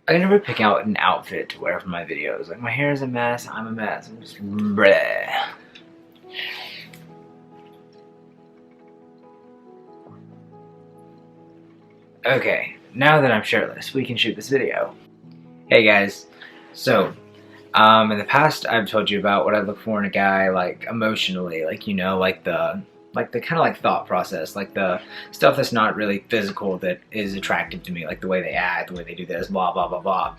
I can never pick out an outfit to wear for my videos. Like, my hair is a mess, I'm a mess. I'm just bleh. Okay, now that I'm shirtless, we can shoot this video. Hey guys, so, in the past I've told you about what I look for in a guy, like, emotionally, like, you know, like the kind of like thought process, like the stuff that's not really physical that is attractive to me, like the way they act, the way they do this, blah, blah, blah, blah.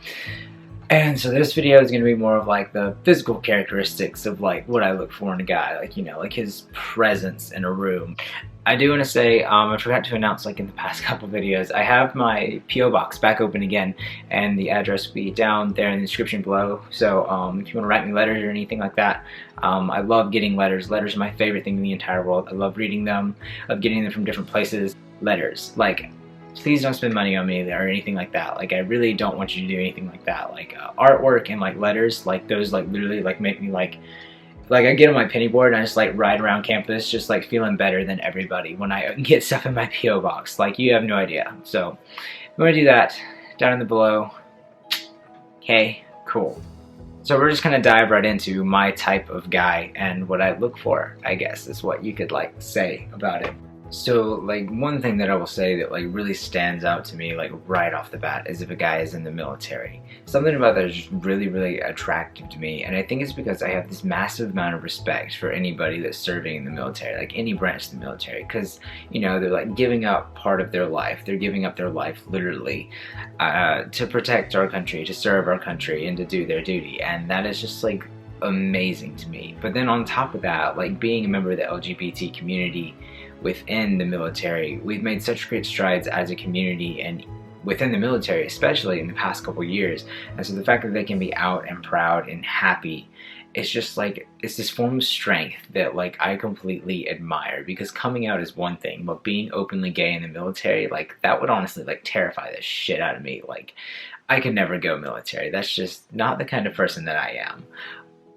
And so this video is going to be more of like the physical characteristics of like what I look for in a guy, like, you know, like his presence in a room. I do want to say, I forgot to announce like in the past couple videos, I have my P.O. box back open again, and the address will be down there in the description below. So if you want to write me letters or anything like that, I love getting letters. Letters are my favorite thing in the entire world. I love reading them, I love getting them from different places. Letters, like, please don't spend money on me or anything like that. Like, I really don't want you to do anything like that. Like, artwork and like letters, like those like literally like make me like I get on my penny board and I just like ride around campus just like feeling better than everybody when I get stuff in my P.O. box. Like, you have no idea. So I'm gonna do that down in the below. Okay, cool. So we're just gonna dive right into my type of guy and what I look for, I guess is what you could like say about it. So, like, one thing that I will say that, like, really stands out to me, like, right off the bat is if a guy is in the military. Something about that is just really, really attractive to me, and I think it's because I have this massive amount of respect for anybody that's serving in the military, like, any branch of the military, because, you know, they're, like, giving up part of their life. They're giving up their life, literally, to protect our country, to serve our country, and to do their duty, and that is just, like, amazing to me. But then on top of that, like, being a member of the LGBT community within the military, we've made such great strides as a community and within the military, especially in the past couple years. And so the fact that they can be out and proud and happy, it's just like, it's this form of strength that like I completely admire, because coming out is one thing, but being openly gay in the military, like that would honestly like terrify the shit out of me. Like, I could never go military. That's just not the kind of person that I am.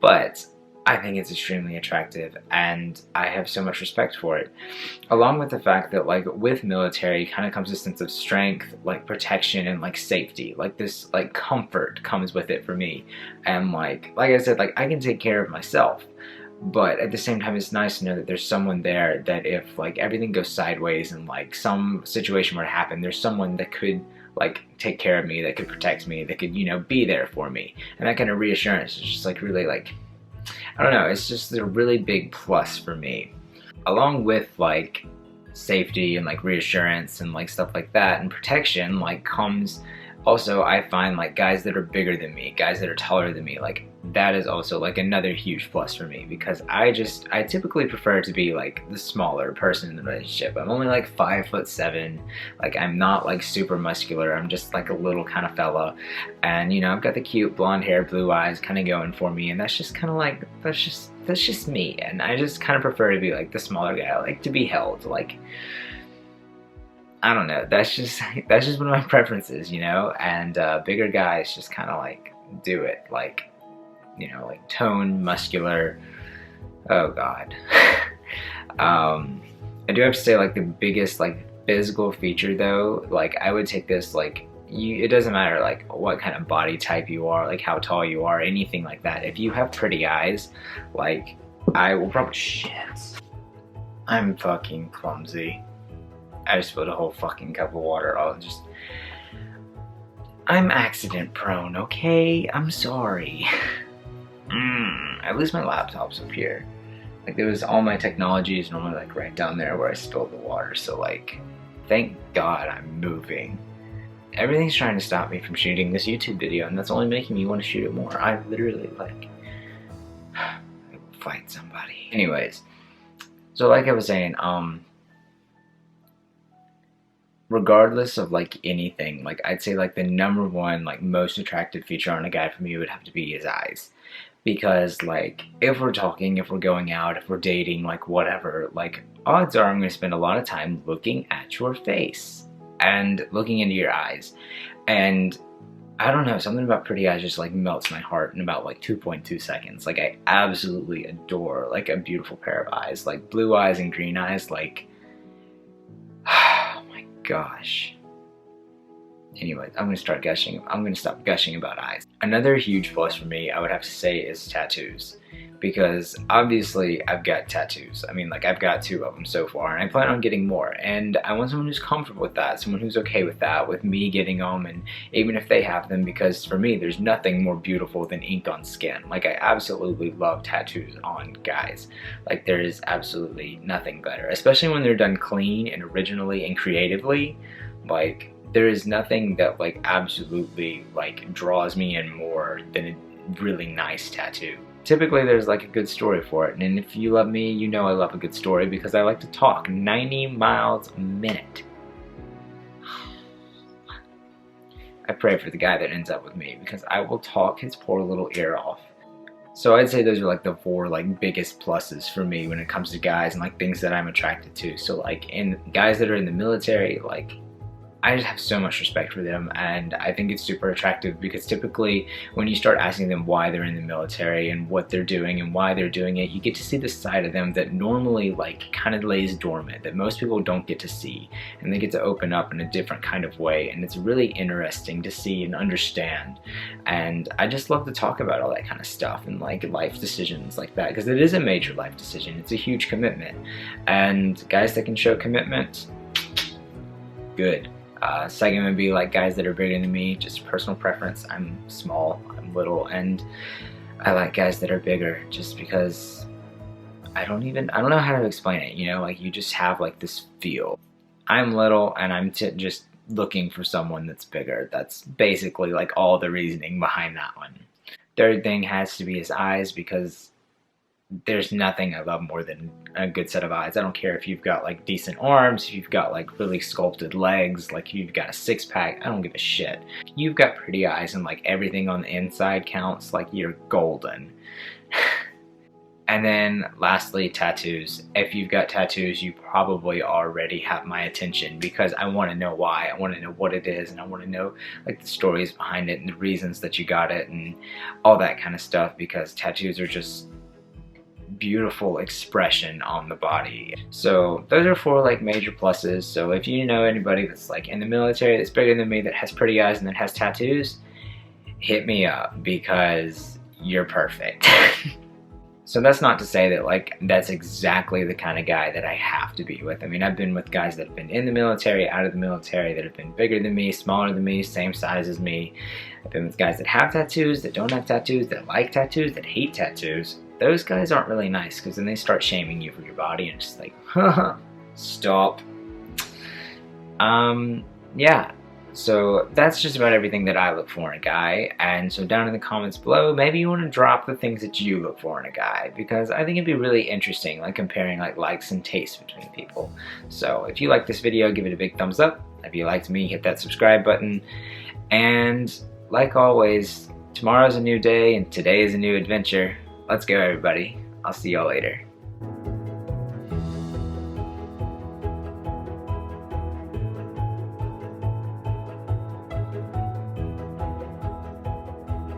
But I think it's extremely attractive, and I have so much respect for it. Along with the fact that, like, with military kind of comes a sense of strength, like protection and like safety. Like, this like comfort comes with it for me. And like I said, like, I can take care of myself. But at the same time, it's nice to know that there's someone there that if like everything goes sideways and like some situation were to happen, there's someone that could like take care of me, that could protect me, that could, you know, be there for me. And that kind of reassurance is just like really like, I don't know, it's just a really big plus for me. Along with like safety and like reassurance and like stuff like that and protection, like comes also, I find like guys that are bigger than me, guys that are taller than me, like that is also like another huge plus for me, because I typically prefer to be like the smaller person in the relationship. I'm only like 5'7", like I'm not like super muscular, I'm just like a little kind of fella, and you know, I've got the cute blonde hair, blue eyes kind of going for me, and that's just kind of like, that's just me, and I just kind of prefer to be like the smaller guy. I like to be held, like, I don't know, that's just one of my preferences, you know, and bigger guys just kind of like do it, like, you know, like toned, muscular, oh god. I do have to say, like, the biggest like physical feature though, like I would take this, like, it doesn't matter like what kind of body type you are, like how tall you are, anything like that. If you have pretty eyes, like, I will probably, shit, I'm fucking clumsy. I just spilled a whole fucking cup of water. I'm accident prone, okay? I'm sorry. At least my laptop's up here. Like, there was all my technology is normally like right down there where I spilled the water, so like, thank God I'm moving. Everything's trying to stop me from shooting this YouTube video, and that's only making me want to shoot it more. I literally like fight somebody. Anyways, so like I was saying, regardless of like anything, like I'd say like the number one like most attractive feature on a guy for me would have to be his eyes. Because like if we're talking, if we're going out, if we're dating, like whatever, like odds are I'm going to spend a lot of time looking at your face and looking into your eyes. And I don't know, something about pretty eyes just like melts my heart in about like 2.2 seconds. Like, I absolutely adore like a beautiful pair of eyes, like blue eyes and green eyes, like gosh. Anyways, I'm gonna stop gushing about eyes. Another huge plus for me, I would have to say, is tattoos. Because obviously I've got tattoos. I mean, like, I've got 2 of them so far, and I plan on getting more. And I want someone who's comfortable with that, someone who's okay with that, with me getting them, and even if they have them, because for me, there's nothing more beautiful than ink on skin. Like, I absolutely love tattoos on guys. Like, there is absolutely nothing better, especially when they're done clean and originally and creatively. Like, there is nothing that, like, absolutely, like, draws me in more than a really nice tattoo. Typically there's like a good story for it, and if you love me, you know I love a good story because I like to talk 90 miles a minute. I pray for the guy that ends up with me because I will talk his poor little ear off. So I'd say those are like the 4 like biggest pluses for me when it comes to guys and like things that I'm attracted to. So like in guys that are in the military, like I just have so much respect for them, and I think it's super attractive because typically when you start asking them why they're in the military and what they're doing and why they're doing it, you get to see the side of them that normally like kind of lays dormant, that most people don't get to see, and they get to open up in a different kind of way, and it's really interesting to see and understand. And I just love to talk about all that kind of stuff and like life decisions like that, because it is a major life decision. It's a huge commitment, and guys that can show commitment, good. Second would be like guys that are bigger than me, just personal preference. I'm small, I'm little, and I like guys that are bigger just because I don't know how to explain it, you know, like you just have like this feel. I'm little and I'm just looking for someone that's bigger. That's basically like all the reasoning behind that one. Third thing has to be his eyes, because there's nothing I love more than a good set of eyes. I don't care if you've got like decent arms, if you've got like really sculpted legs, like you've got a 6-pack, I don't give a shit. You've got pretty eyes and like everything on the inside counts, like you're golden. And then lastly, tattoos. If you've got tattoos, you probably already have my attention, because I want to know why. I want to know what it is, and I want to know like the stories behind it and the reasons that you got it and all that kind of stuff, because tattoos are just beautiful expression on the body. So those are 4 like major pluses. So if you know anybody that's like in the military that's bigger than me, that has pretty eyes and that has tattoos, hit me up because you're perfect. So that's not to say that like that's exactly the kind of guy that I have to be with. I mean, I've been with guys that have been in the military, out of the military, that have been bigger than me, smaller than me, same size as me. I've been with guys that have tattoos, that don't have tattoos, that like tattoos, that hate tattoos. Those guys aren't really nice, because then they start shaming you for your body and just like, haha, stop. Yeah. So that's just about everything that I look for in a guy. And so down in the comments below, maybe you want to drop the things that you look for in a guy, because I think it'd be really interesting, like comparing like likes and tastes between people. So if you like this video, give it a big thumbs up. If you liked me, hit that subscribe button. And like always, tomorrow's a new day and today is a new adventure. Let's go, everybody. I'll see y'all later.